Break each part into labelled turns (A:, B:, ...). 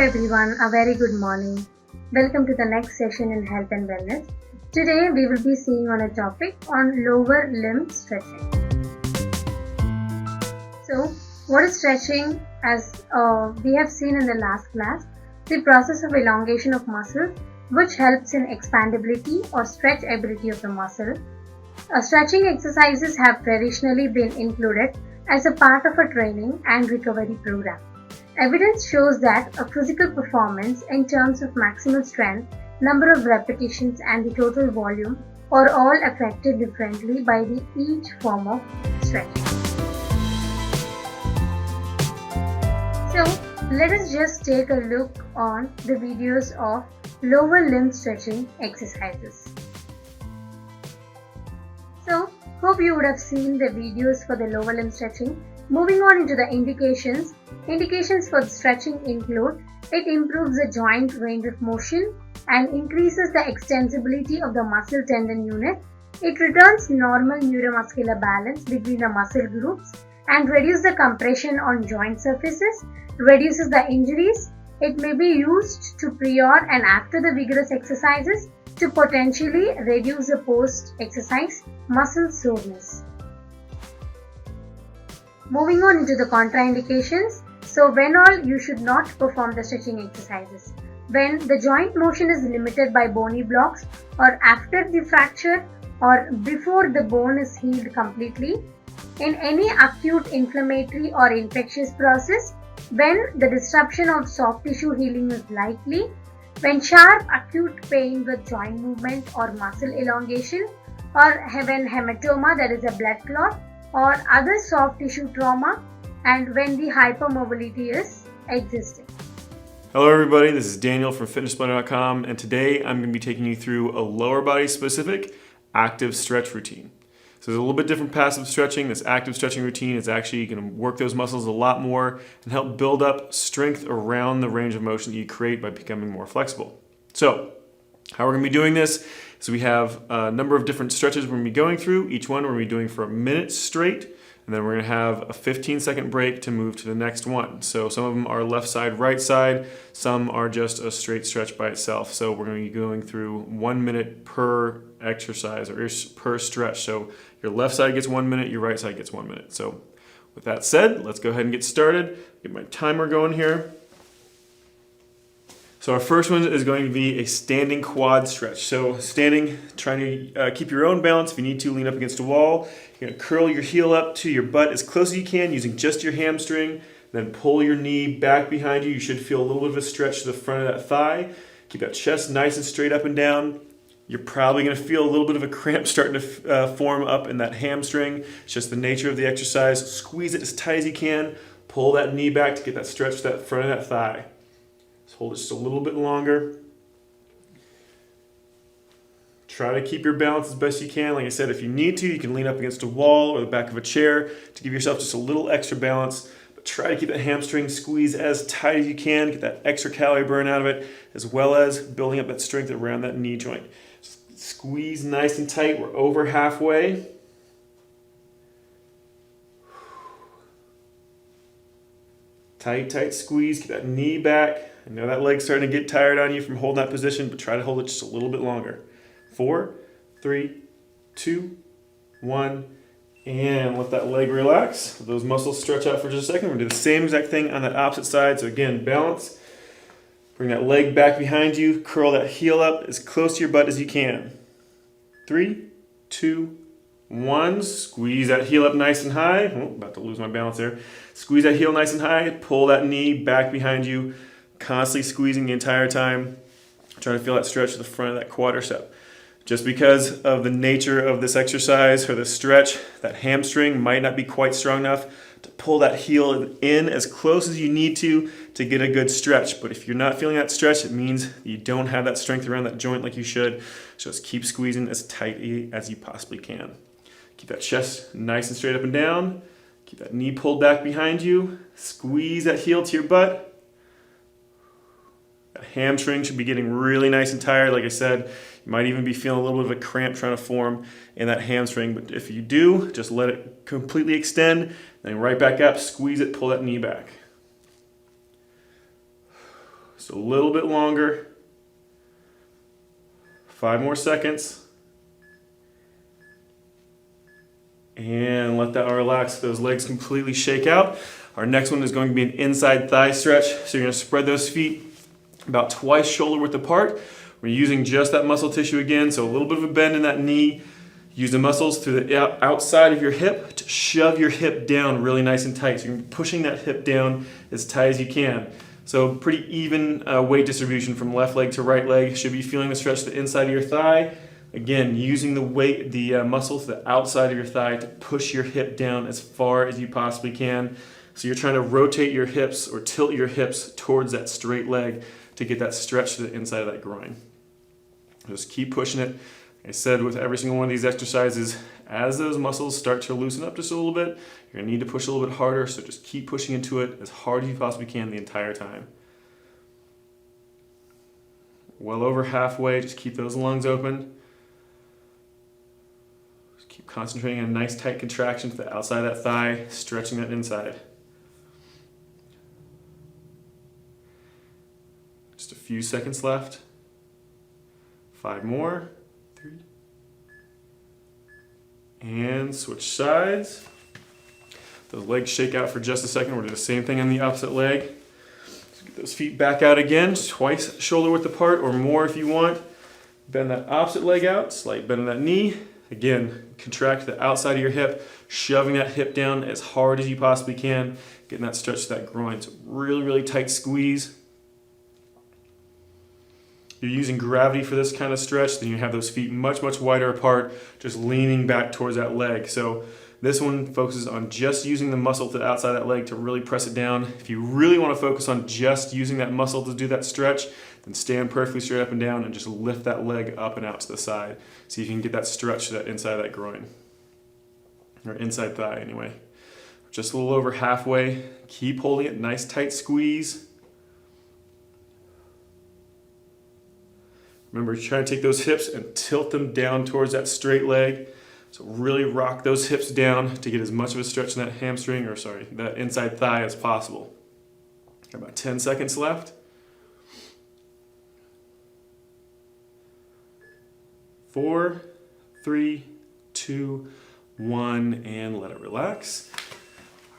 A: everyone, a very good morning. Welcome to the next session in Health and Wellness. Today we will be seeing on a topic on lower limb stretching. So, what is stretching? As we have seen in the last class, the process of elongation of muscles which helps in expandability or stretch ability of the muscle. Stretching exercises have traditionally been included as a part of a training and recovery program. Evidence shows that a physical performance in terms of maximal strength, number of repetitions and the total volume are all affected differently by each form of stretching. So let us just take a look on the videos of lower limb stretching exercises. So hope you would have seen the videos for the lower limb stretching. Moving on into the indications. Indications for the stretching include it improves the joint range of motion and increases the extensibility of the muscle tendon unit. It returns normal neuromuscular balance between the muscle groups and reduces the compression on joint surfaces, reduces the injuries. It may be used to prior and after the vigorous exercises to potentially reduce the post-exercise muscle soreness. Moving on into the contraindications. So when all you should not perform the stretching exercises. When the joint motion is limited by bony blocks or after the fracture or before the bone is healed completely. In any acute inflammatory or infectious process. When the disruption of soft tissue healing is likely. When sharp acute pain with joint movement or muscle elongation or when hematoma, that is a blood clot, or other soft tissue trauma, and when the hypermobility is existing.
B: Hello everybody, this is Daniel from FitnessBlender.com, and today I'm going to be taking you through a lower body specific active stretch routine. So there's a little bit different passive stretching. This active stretching routine is actually going to work those muscles a lot more and help build up strength around the range of motion that you create by becoming more flexible. So how we're going to be doing this is we have a number of different stretches we're going to be going through. Each one we're going to be doing for a minute straight, and then we're going to have a 15-second break to move to the next one. So some of them are left side, right side. Some are just a straight stretch by itself. So we're going to be going through 1 minute per exercise or per stretch. So your left side gets 1 minute, your right side gets 1 minute. So with that said, let's go ahead and get started. Get my timer going here. So our first one is going to be a standing quad stretch. So standing, trying to keep your own balance. If you need to, lean up against a wall. You're going to curl your heel up to your butt as close as you can using just your hamstring. Then pull your knee back behind you. You should feel a little bit of a stretch to the front of that thigh. Keep that chest nice and straight up and down. You're probably going to feel a little bit of a cramp starting to form up in that hamstring. It's just the nature of the exercise. Squeeze it as tight as you can. Pull that knee back to get that stretch to that front of that thigh. Just hold it just a little bit longer. Try to keep your balance as best you can. Like I said, if you need to, you can lean up against a wall or the back of a chair to give yourself just a little extra balance. But try to keep that hamstring squeezed as tight as you can. Get that extra calorie burn out of it, as well as building up that strength around that knee joint. Squeeze nice and tight. We're over halfway. Tight, tight squeeze. Keep that knee back. I know that leg's starting to get tired on you from holding that position, but try to hold it just a little bit longer. 4, 3, 2, 1, and let that leg relax. Let those muscles stretch out for just a second. We're going to do the same exact thing on that opposite side. So again, balance. Bring that leg back behind you. Curl that heel up as close to your butt as you can. 3, 2, 1. Squeeze that heel up nice and high. Oh, about to lose my balance there. Squeeze that heel nice and high. Pull that knee back behind you. Constantly squeezing the entire time. Trying to feel that stretch to the front of that quadricep. Just because of the nature of this exercise or the stretch, that hamstring might not be quite strong enough to pull that heel in as close as you need to get a good stretch. But if you're not feeling that stretch, it means you don't have that strength around that joint like you should. So just keep squeezing as tightly as you possibly can. Keep that chest nice and straight up and down. Keep that knee pulled back behind you. Squeeze that heel to your butt. That hamstring should be getting really nice and tired. Like I said, you might even be feeling a little bit of a cramp trying to form in that hamstring. But if you do, just let it completely extend. Then right back up, squeeze it, pull that knee back. Just a little bit longer. 5 more seconds. And let that relax. Those legs completely shake out. Our next one is going to be an inside thigh stretch. So you're going to spread those feet about twice shoulder width apart. We're using just that muscle tissue again, so a little bit of a bend in that knee. Use the muscles through the outside of your hip to shove your hip down really nice and tight. So you're pushing that hip down as tight as you can. So pretty even weight distribution from left leg to right leg. Should be feeling the stretch to the inside of your thigh. Again, using the muscle to the outside of your thigh to push your hip down as far as you possibly can. So you're trying to rotate your hips or tilt your hips towards that straight leg to get that stretch to the inside of that groin. Just keep pushing it. Like I said, with every single one of these exercises, as those muscles start to loosen up just a little bit, you're going to need to push a little bit harder, so just keep pushing into it as hard as you possibly can the entire time. Well over halfway, just keep those lungs open. Just keep concentrating on a nice tight contraction to the outside of that thigh, stretching that inside. Just a few seconds left. 5 more. 3. And switch sides. Those legs shake out for just a second. We'll do the same thing on the opposite leg. So get those feet back out again, twice shoulder width apart or more if you want. Bend that opposite leg out, slight bend in that knee. Again, contract the outside of your hip, shoving that hip down as hard as you possibly can, getting that stretch to that groin. So really, really tight squeeze. You're using gravity for this kind of stretch, then you have those feet much, much wider apart, just leaning back towards that leg. So this one focuses on just using the muscle to the outside of that leg to really press it down. If you really want to focus on just using that muscle to do that stretch, then stand perfectly straight up and down and just lift that leg up and out to the side. See if you can get that stretch to that inside of that groin, or inside thigh anyway. Just a little over halfway. Keep holding it, nice tight squeeze. Remember, try to take those hips and tilt them down towards that straight leg. So really rock those hips down to get as much of a stretch in that hamstring, or sorry, that inside thigh as possible. Got about 10 seconds left. 4, 3, 2, 1, and let it relax.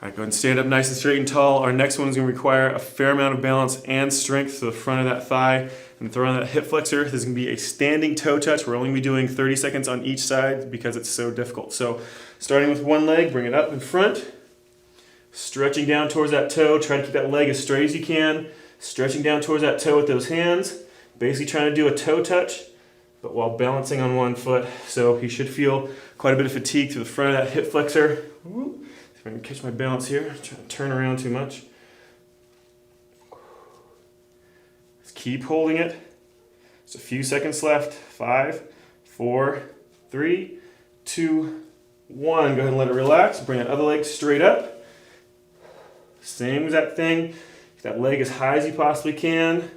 B: All right, go ahead and stand up nice and straight and tall. Our next one is going to require a fair amount of balance and strength to the front of that thigh and throw on that hip flexor. This is going to be a standing toe touch. We're only going to be doing 30 seconds on each side because it's so difficult. So starting with one leg, bring it up in front, stretching down towards that toe. Try to keep that leg as straight as you can, stretching down towards that toe with those hands. Basically trying to do a toe touch, but while balancing on one foot. So you should feel quite a bit of fatigue through the front of that hip flexor. If I can catch my balance here, I'm trying to turn around too much. Just keep holding it. Just a few seconds left. 5, 4, 3, 2, 1. Go ahead and let it relax. Bring that other leg straight up. Same exact thing. Get that leg as high as you possibly can.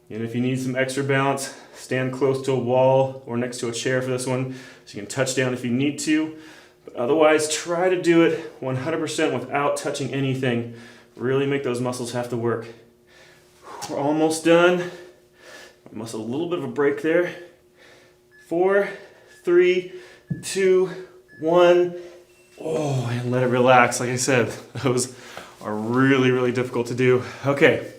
B: And if you need some extra balance, stand close to a wall or next to a chair for this one, so you can touch down if you need to. But otherwise, try to do it 100% without touching anything. Really make those muscles have to work. We're almost done. Muscle a little bit of a break there. 4, 3, 2, 1. Oh, and let it relax. Like I said, those are really, really difficult to do. Okay,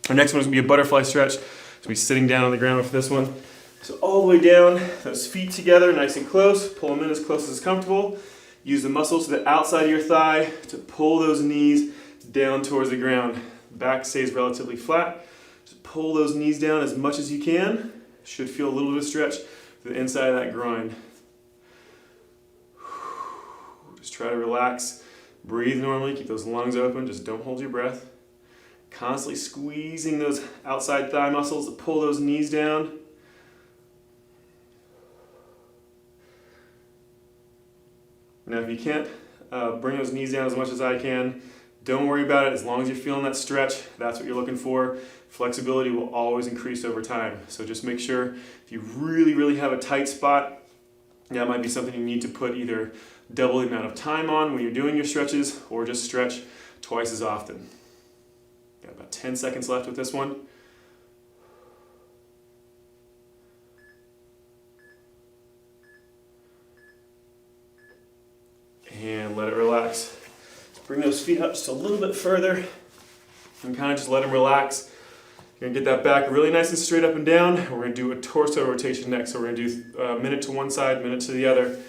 B: our next one is going to be a butterfly stretch. So we'll be sitting down on the ground for this one. So all the way down, those feet together, nice and close. Pull them in as close as comfortable. Use the muscles to the outside of your thigh to pull those knees down towards the ground. Back stays relatively flat. Just pull those knees down as much as you can. Should feel a little bit of stretch to the inside of that groin. Just try to relax. Breathe normally. Keep those lungs open. Just don't hold your breath. Constantly squeezing those outside thigh muscles to pull those knees down. Now if you can't bring those knees down as much as I can, don't worry about it. As long as you're feeling that stretch, that's what you're looking for. Flexibility will always increase over time. So just make sure if you really, really have a tight spot, that might be something you need to put either double the amount of time on when you're doing your stretches or just stretch twice as often. Got about 10 seconds left with this one. And let it relax. Bring those feet up just a little bit further and kind of just let them relax. You're gonna get that back really nice and straight up and down. We're gonna do a torso rotation next. So we're gonna do a minute to one side, minute to the other.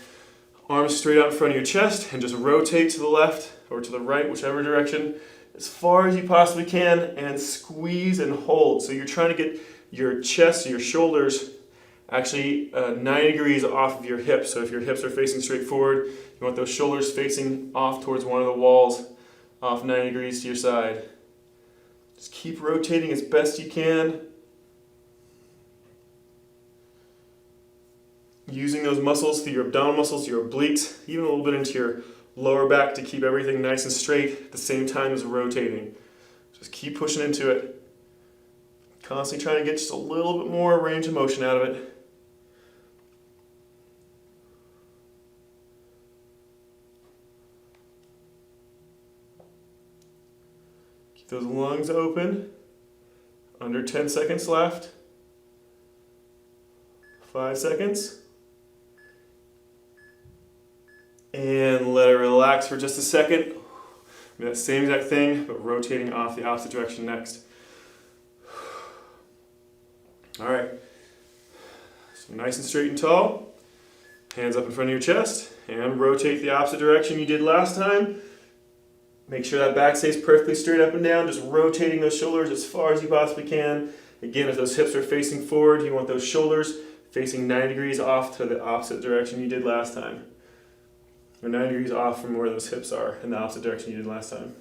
B: Arms straight out in front of your chest and just rotate to the left or to the right, whichever direction, as far as you possibly can, and squeeze and hold. So you're trying to get your chest, your shoulders actually 90 degrees off of your hips. So if your hips are facing straight forward, you want those shoulders facing off towards one of the walls, off 90 degrees to your side. Just keep rotating as best you can. Using those muscles through your abdominal muscles, your obliques, even a little bit into your lower back to keep everything nice and straight at the same time as rotating. Just keep pushing into it. Constantly trying to get just a little bit more range of motion out of it. Keep those lungs open. Under 10 seconds left. 5 seconds. And let it relax for just a second. Do that same exact thing, but rotating off the opposite direction next. All right. So nice and straight and tall. Hands up in front of your chest. And rotate the opposite direction you did last time. Make sure that back stays perfectly straight up and down. Just rotating those shoulders as far as you possibly can. Again, if those hips are facing forward, you want those shoulders facing 90 degrees off to the opposite direction you did last time. Or 90 degrees off from where those hips are in the opposite direction you did last time.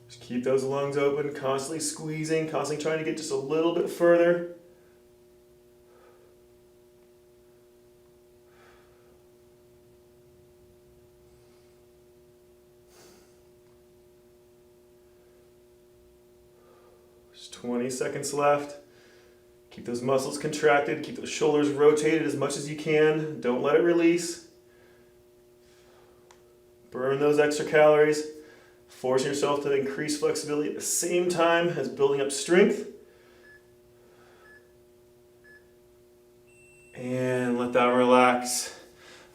B: Just keep those lungs open, constantly squeezing, constantly trying to get just a little bit further. Just 20 seconds left. Keep those muscles contracted, keep those shoulders rotated as much as you can. Don't let it release. Burn those extra calories. Forcing yourself to increase flexibility at the same time as building up strength. And let that relax.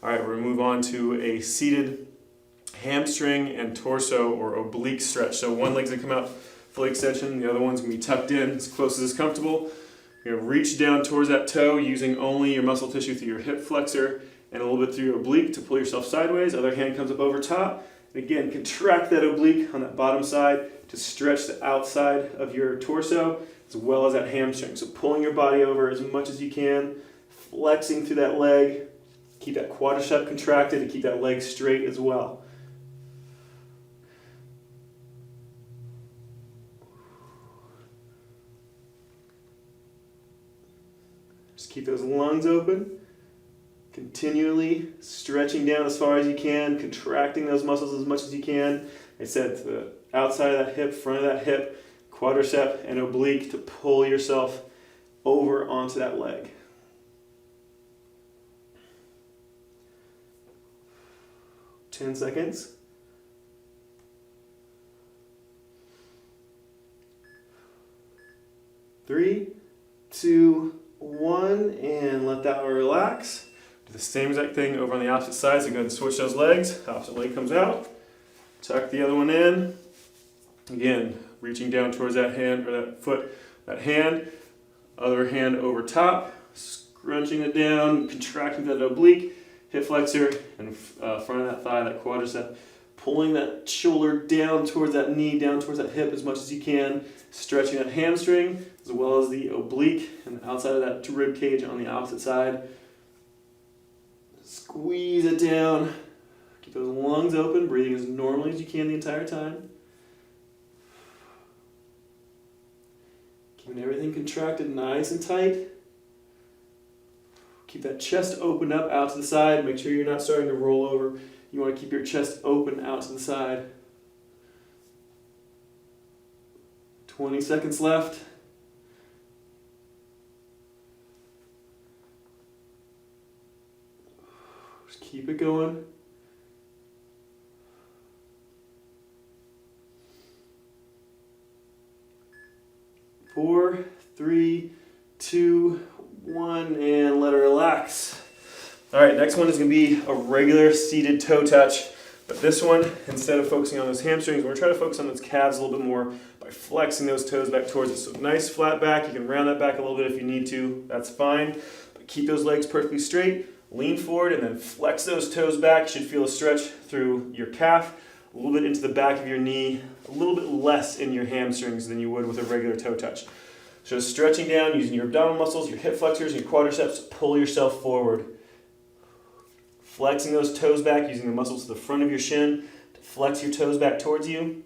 B: All right, we're gonna move on to a seated hamstring and torso or oblique stretch. So one leg's gonna come out fully extension, the other one's gonna be tucked in as close as is comfortable. You're gonna reach down towards that toe using only your muscle tissue through your hip flexor and a little bit through your oblique to pull yourself sideways. Other hand comes up over top. And again, contract that oblique on that bottom side to stretch the outside of your torso as well as that hamstring. So pulling your body over as much as you can, flexing through that leg. Keep that quadricep contracted to keep that leg straight as well. Keep those lungs open, continually stretching down as far as you can, contracting those muscles as much as you can. I said to the outside of that hip, front of that hip, quadricep and oblique to pull yourself over onto that leg. Ten seconds. 3, 2, 1, and let that relax. Do the same exact thing over on the opposite side. So go ahead and switch those legs. Opposite leg comes out. Tuck the other one in. Again, reaching down towards that hand or that foot, that hand. Other hand over top, scrunching it down, contracting that oblique, hip flexor, and front of that thigh, that quadricep. Pulling that shoulder down towards that knee, down towards that hip as much as you can. Stretching that hamstring as well as the oblique and the outside of that rib cage on the opposite side. Squeeze it down. Keep those lungs open, breathing as normally as you can the entire time. Keeping everything contracted nice and tight. Keep that chest open up out to the side. Make sure you're not starting to roll over. You want to keep your chest open out to the side. 20 seconds left. Just keep it going. 4, 3, 2, 1, and let her relax. All right, next one is going to be a regular seated toe touch. But this one, instead of focusing on those hamstrings, we're going to try to focus on those calves a little bit more by flexing those toes back towards us. So nice flat back. You can round that back a little bit if you need to. That's fine. But keep those legs perfectly straight. Lean forward and then flex those toes back. You should feel a stretch through your calf, a little bit into the back of your knee, a little bit less in your hamstrings than you would with a regular toe touch. So stretching down, using your abdominal muscles, your hip flexors, and your quadriceps to pull yourself forward. Flexing those toes back, using the muscles to the front of your shin to flex your toes back towards you.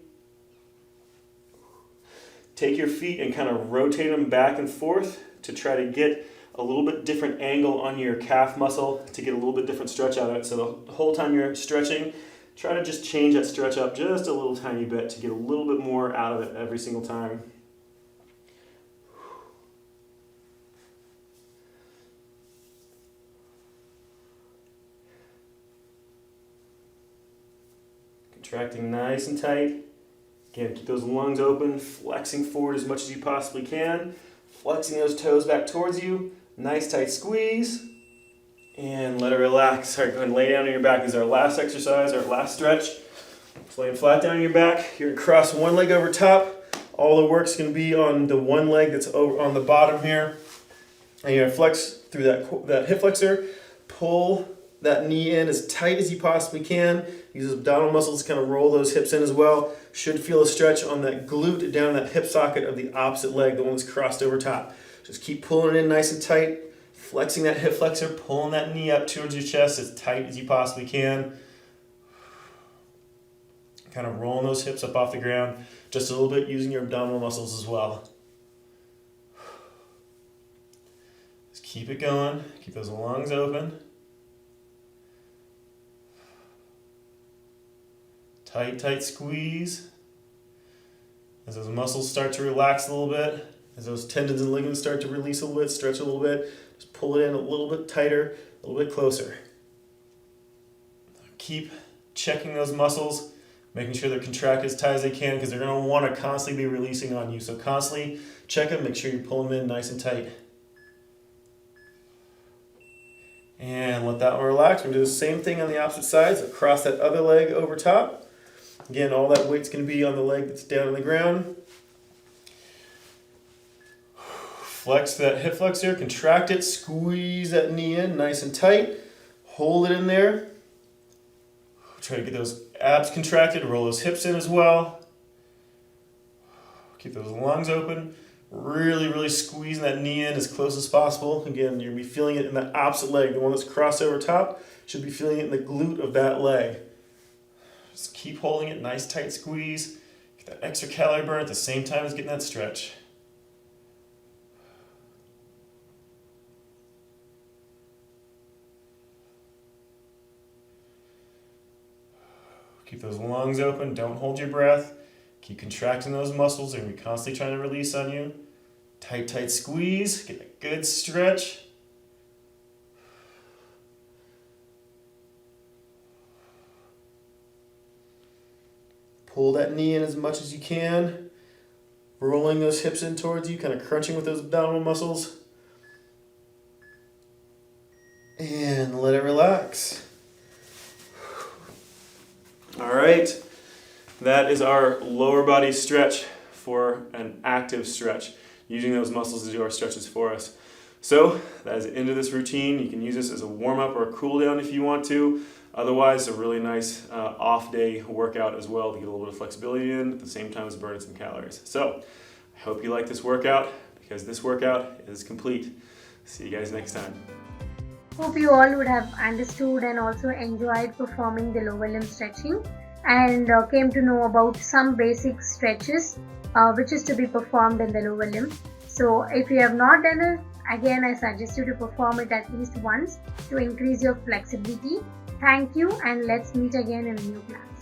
B: Take your feet and kind of rotate them back and forth to try to get a little bit different angle on your calf muscle to get a little bit different stretch out of it. So the whole time you're stretching, try to just change that stretch up just a little tiny bit to get a little bit more out of it every single time. Contracting nice and tight. Again, keep those lungs open, flexing forward as much as you possibly can. Flexing those toes back towards you. Nice tight squeeze. And let it relax. All right, go ahead and lay down on your back. This is our last exercise, our last stretch. Just laying flat down on your back. You're gonna cross one leg over top. All the work's gonna be on the one leg that's over on the bottom here. And you're gonna flex through that hip flexor. Pull that knee in as tight as you possibly can. Use those abdominal muscles to kind of roll those hips in as well. Should feel a stretch on that glute down that hip socket of the opposite leg, the one that's crossed over top. Just keep pulling it in nice and tight, flexing that hip flexor, pulling that knee up towards your chest as tight as you possibly can. Kind of rolling those hips up off the ground just a little bit, using your abdominal muscles as well. Just keep it going, keep those lungs open. Tight, tight squeeze. As those muscles start to relax a little bit, as those tendons and ligaments start to release a little bit, stretch a little bit, just pull it in a little bit tighter, a little bit closer. Keep checking those muscles, making sure they're contracted as tight as they can, because they're going to want to constantly be releasing on you. So constantly check them, make sure you pull them in nice and tight. And let that one relax. We're going to do the same thing on the opposite side. So cross that other leg over top. Again, all that weight's going to be on the leg that's down on the ground. Flex that hip flexor, contract it, squeeze that knee in nice and tight. Hold it in there. Try to get those abs contracted, roll those hips in as well. Keep those lungs open. Really, really squeezing that knee in as close as possible. Again, you're going to be feeling it in the opposite leg. The one that's crossed over top, should be feeling it in the glute of that leg. Just keep holding it, nice tight squeeze. Get that extra calorie burn at the same time as getting that stretch. Keep those lungs open, don't hold your breath. Keep contracting those muscles. They're going to be constantly trying to release on you. Tight, tight squeeze. Get a good stretch. Pull that knee in as much as you can. Rolling those hips in towards you, kind of crunching with those abdominal muscles. And let it relax. All right. That is our lower body stretch for an active stretch, using those muscles to do our stretches for us. So that is the end of this routine. You can use this as a warm-up or a cool-down if you want to. Otherwise, a really nice off-day workout as well to get a little bit of flexibility in at the same time as burning some calories. So I hope you like this workout, because this workout is complete. See you guys next time.
A: Hope you all would have understood and also enjoyed performing the lower limb stretching, and came to know about some basic stretches which is to be performed in the lower limb. So if you have not done it, again I suggest you to perform it at least once to increase your flexibility. Thank you, and let's meet again in a new class.